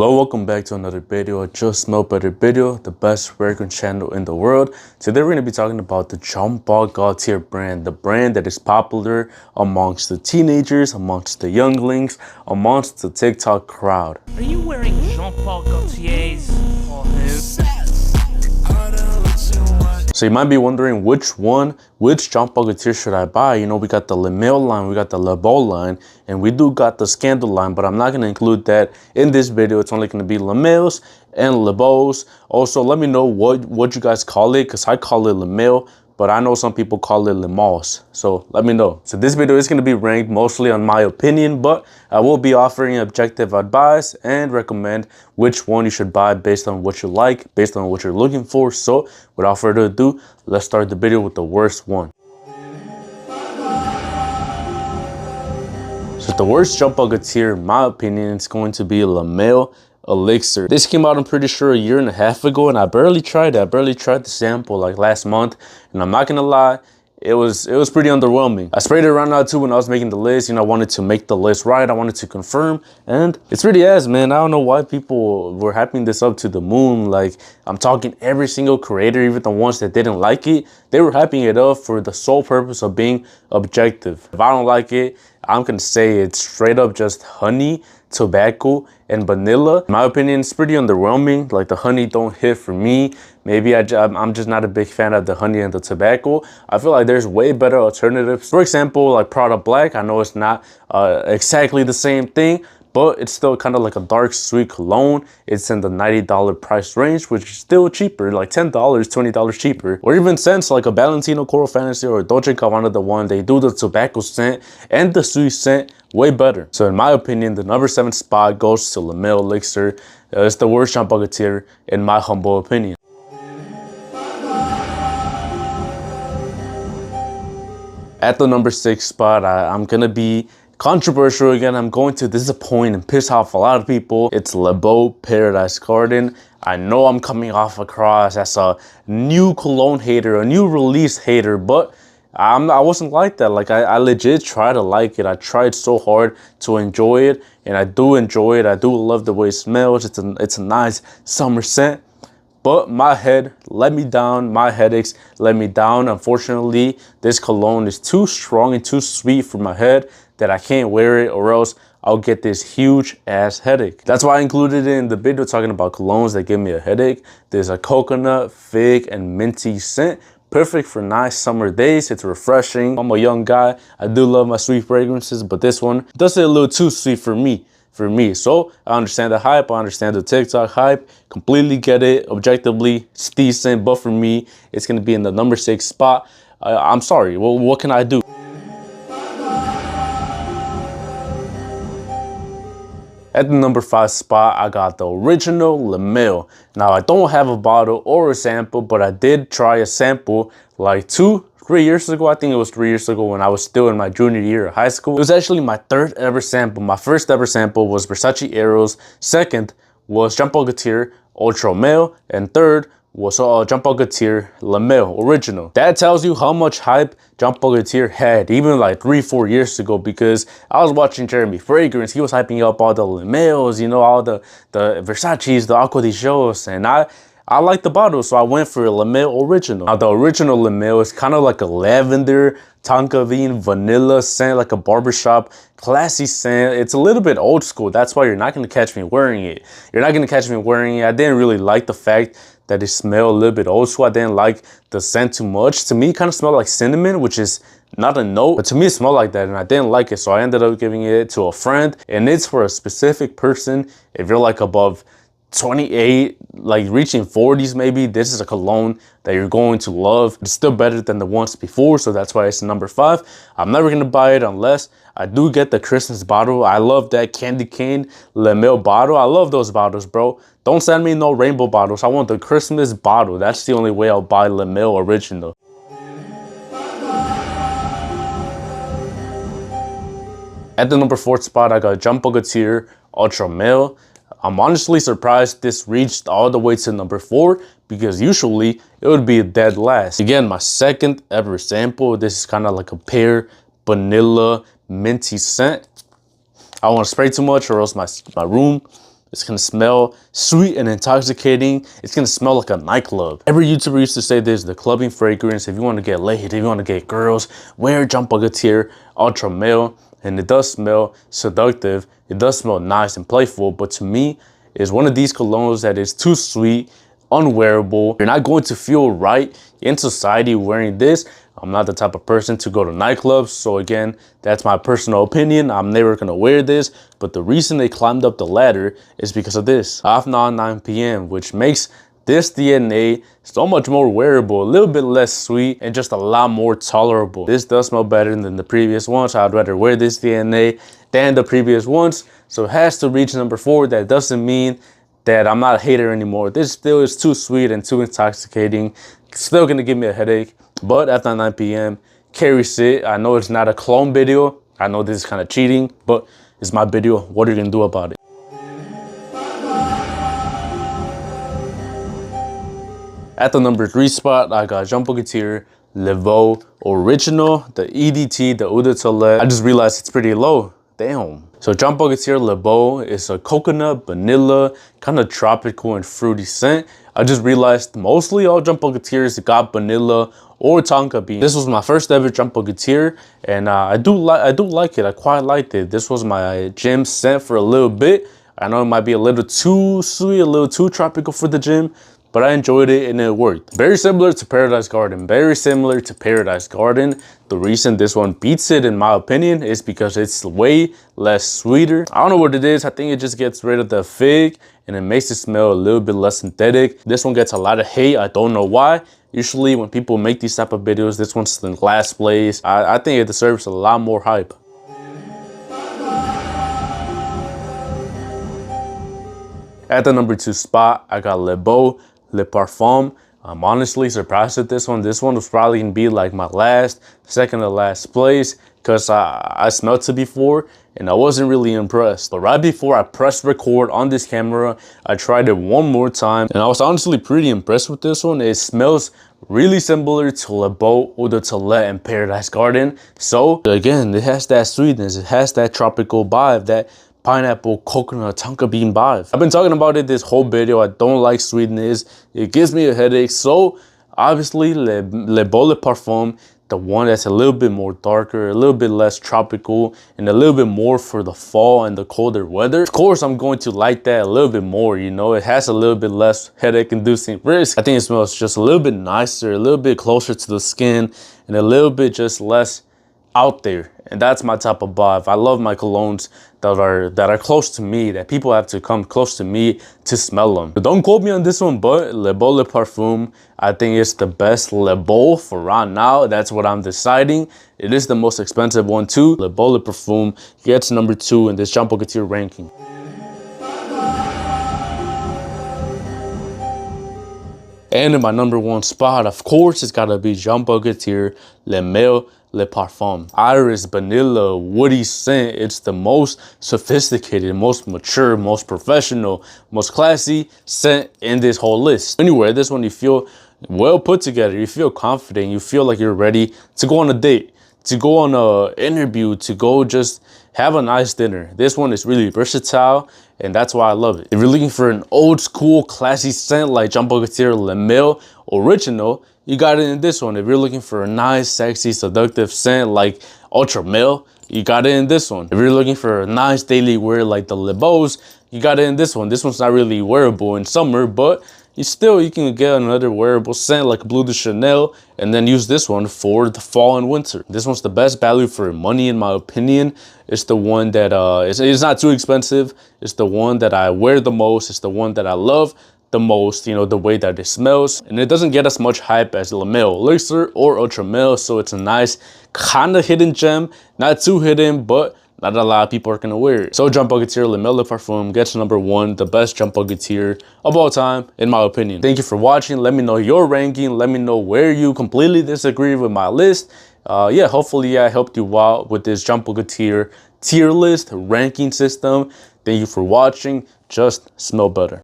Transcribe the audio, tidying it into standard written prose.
Hello, welcome back to another video. Just Smell Better video, the best fragrance channel in the world. Today we're going to be talking about the Jean Paul Gaultier brand, the brand that is popular amongst the teenagers, amongst the younglings, amongst the TikTok crowd. Are you wearing Jean Paul Gaultier's or who? So you might be wondering which Jean Paul Gaultier should I buy? You know, we got the Male line, we got the Beau line, and we do got the Scandal line, but I'm not going to include that in this video. It's only going to be Males and Beaux. Also, let me know what you guys call it, because I call it Male, but I know some people call it Mals. So let me know. So this video is going to be ranked mostly on my opinion, but I will be offering objective advice and recommend which one you should buy based on what you like, based on what you're looking for. So without further ado, let's start the video with the worst one. So the worst Jean Paul Gaultier, in my opinion, is going to be Male Elixir. This came out, I'm pretty sure, a year and a half ago, and I barely tried it. I barely tried the sample like last month, and I'm not gonna lie, it was pretty underwhelming. I sprayed it around now too when I was making the list. You know, I wanted to make the list right. I wanted to confirm, and it's pretty ass, man. I don't know why people were hyping this up to the moon. Like, I'm talking every single creator, even the ones that didn't like it, they were hyping it up for the sole purpose of being objective. If I don't like it, I'm gonna say it's straight up just honey, tobacco, and vanilla. In my opinion, it's pretty underwhelming. Like, the honey don't hit for me. Maybe I'm just not a big fan of the honey and the tobacco. I feel like there's way better alternatives. For example, like Prada Black. I know it's not exactly the same thing, but it's still kind of like a dark sweet cologne. It's in the $90 price range, which is still cheaper, like $10, $20 cheaper. Or even scents like a Valentino Coral Fantasy or Dolce & Gabbana, the one they do the tobacco scent and the sweet scent way better. So in my opinion, the number 7 spot goes to Male Elixir. It's the worst Jean Paul Gaultier in my humble opinion. At the number 6 spot, I'm gonna be controversial again. I'm going to disappoint and piss off a lot of people. It's Beau Paradise Garden. I know I'm coming off across as a new cologne hater, a new release hater, but I wasn't like that. Like, I legit try to like it. I tried so hard to enjoy it, and I do enjoy it. I do love the way it smells. It's a nice summer scent. But my head let me down, my headaches let me down. Unfortunately, this cologne is too strong and too sweet for my head that I can't wear it, or else I'll get this huge ass headache. That's why I included it in the video talking about colognes that give me a headache. There's a coconut, fig, and minty scent. Perfect for nice summer days. It's refreshing. I'm a young guy. I do love my sweet fragrances, but this one does it a little too sweet for me. So I understand the hype, I understand the TikTok hype, completely get it. Objectively, it's decent, but for me, it's gonna be in the number 6 spot. I'm sorry, well, what can I do? At the number 5 spot, I got the original Male. Now, I don't have a bottle or a sample, but I did try a sample like 2-3 years ago. I think it was 3 years ago when I was still in my junior year of high school. It was actually my 3rd ever sample. My 1st ever sample was Versace Eros. 2nd was Jean Paul Gaultier Ultra Male. And 3rd was Jean Paul Gaultier Male Original. That tells you how much hype Jean Paul Gaultier had even like 3-4 years ago, because I was watching Jeremy Fragrance. He was hyping up all the Males, you know, all the Versace's, the Acqua di Gios, and I like the bottle, so I went for a Male Original. Now, the original Male is kind of like a lavender, tonka bean, vanilla scent, like a barbershop, classy scent. It's a little bit old school. That's why you're not going to catch me wearing it. You're not going to catch me wearing it. I didn't really like the fact that it smelled a little bit old school. I didn't like the scent too much. To me, it kind of smelled like cinnamon, which is not a note, but to me it smelled like that, and I didn't like it. So I ended up giving it to a friend, and it's for a specific person. If you're like above 28, like reaching 40s maybe, this is a cologne that you're going to love. It's still better than the ones before, so that's why it's number 5. I'm never gonna buy it unless I do get the Christmas bottle. I love that candy cane Male bottle. I love those bottles, bro. Don't send me no rainbow bottles. I want the Christmas bottle. That's the only way I'll buy Male Original. At the number 4 spot, I got Jean Paul Gaultier Ultra Male. I'm honestly surprised this reached all the way to number 4, because usually it would be dead last. Again, my 2nd ever sample. This is kind of like a pear, vanilla, minty scent. I don't want to spray too much, or else my room It's gonna smell sweet and intoxicating. It's gonna smell like a nightclub. Every YouTuber used to say this, the clubbing fragrance. If you wanna get laid, if you wanna get girls, wear Jean Paul Gaultier Ultra Male. And it does smell seductive. It does smell nice and playful. But to me, it's one of these colognes that is too sweet, unwearable. You're not going to feel right in society wearing this. I'm not the type of person to go to nightclubs. So again, that's my personal opinion. I'm never gonna wear this. But the reason they climbed up the ladder is because of this. Afnan 9 PM, which makes this DNA so much more wearable, a little bit less sweet, and just a lot more tolerable. This does smell better than the previous ones. I'd rather wear this DNA than the previous ones. So it has to reach number 4. That doesn't mean that I'm not a hater anymore. This still is too sweet and too intoxicating. Still gonna give me a headache. But after 9 PM, carries it. I know it's not a clone video. I know this is kind of cheating, but it's my video. What are you gonna do about it? At the number 3 spot, I got Jean Paul Gaultier Le Beau Original, the EDT, the Eau de Toilette. I just realized it's pretty low. Damn. So Jean Paul Gaultier Le Beau is a coconut, vanilla, kind of tropical and fruity scent. I just realized mostly all Jean Paul Gaultiers got vanilla or tonka bean. This was my first ever Jean Paul Gaultier, and I do like it. I quite liked it. This was my gym scent for a little bit. I know it might be a little too sweet, a little too tropical for the gym, but I enjoyed it and it worked. Very similar to Paradise Garden. Very similar to Paradise Garden. The reason this one beats it, in my opinion, is because it's way less sweeter. I don't know what it is. I think it just gets rid of the fig and it makes it smell a little bit less synthetic. This one gets a lot of hate. I don't know why. Usually when people make these type of videos, this one's in last place. I think it deserves a lot more hype. At the number 2 spot, I got Le Beau Le Parfum. I'm honestly surprised at this one. This one was probably gonna be like my second to last place, because I smelled it before and I wasn't really impressed. But right before I pressed record on this camera, I tried it one more time and I was honestly pretty impressed with this one. It smells really similar to Le Beau Eau de Toilette and Paradise Garden. So again, it has that sweetness, it has that tropical vibe, that pineapple, coconut, tonka bean vibe. I've been talking about it this whole video. I don't like sweetness. It gives me a headache. So obviously Le Beau Le Parfum, the one that's a little bit more darker, a little bit less tropical, and a little bit more for the fall and the colder weather. Of course, I'm going to like that a little bit more, you know. It has a little bit less headache-inducing risk. I think it smells just a little bit nicer, a little bit closer to the skin, and a little bit just less out there. And that's my type of vibe. I love my colognes that are close to me, that people have to come close to me to smell them. But don't quote me on this one, but Le Beau Le Parfum, I think it's the best Le Beau for right now. That's what I'm deciding. It is the most expensive one too. Le Beau Le Parfum gets number 2 in this Jean Paul Gaultier ranking. And in my number 1 spot, of course, it's gotta be Jean Paul Gaultier Le Male Le Parfum. Iris, vanilla, woody scent. It's the most sophisticated, most mature, most professional, most classy scent in this whole list. When you wear this one, you feel well put together. You feel confident. You feel like you're ready to go on a date, to go on an interview, to go just have a nice dinner. This one is really versatile, and that's why I love it. If you're looking for an old school, classy scent like Jean Paul Gaultier Le Male Original, you got it in this one. If you're looking for a nice, sexy, seductive scent like Ultra Male, you got it in this one. If you're looking for a nice daily wear like the Le Beau's, you got it in this one. This one's not really wearable in summer, but you can get another wearable scent like Bleu de Chanel and then use this one for the fall and winter. This one's the best value for money in my opinion. It's the one that it's not too expensive. It's the one that I wear the most. It's the one that I love the most, you know, the way that it smells. And it doesn't get as much hype as Male Elixir or Ultra Male, so it's a nice kind of hidden gem. Not too hidden, but not a lot of people are gonna wear it. So Jean Paul Gaultier Le Male Le Parfum gets number 1, the best Jean Paul Gaultier of all time, in my opinion. Thank you for watching. Let me know your ranking. Let me know where you completely disagree with my list. Yeah, hopefully I helped you out with this Jean Paul Gaultier tier list ranking system. Thank you for watching. Just smell better.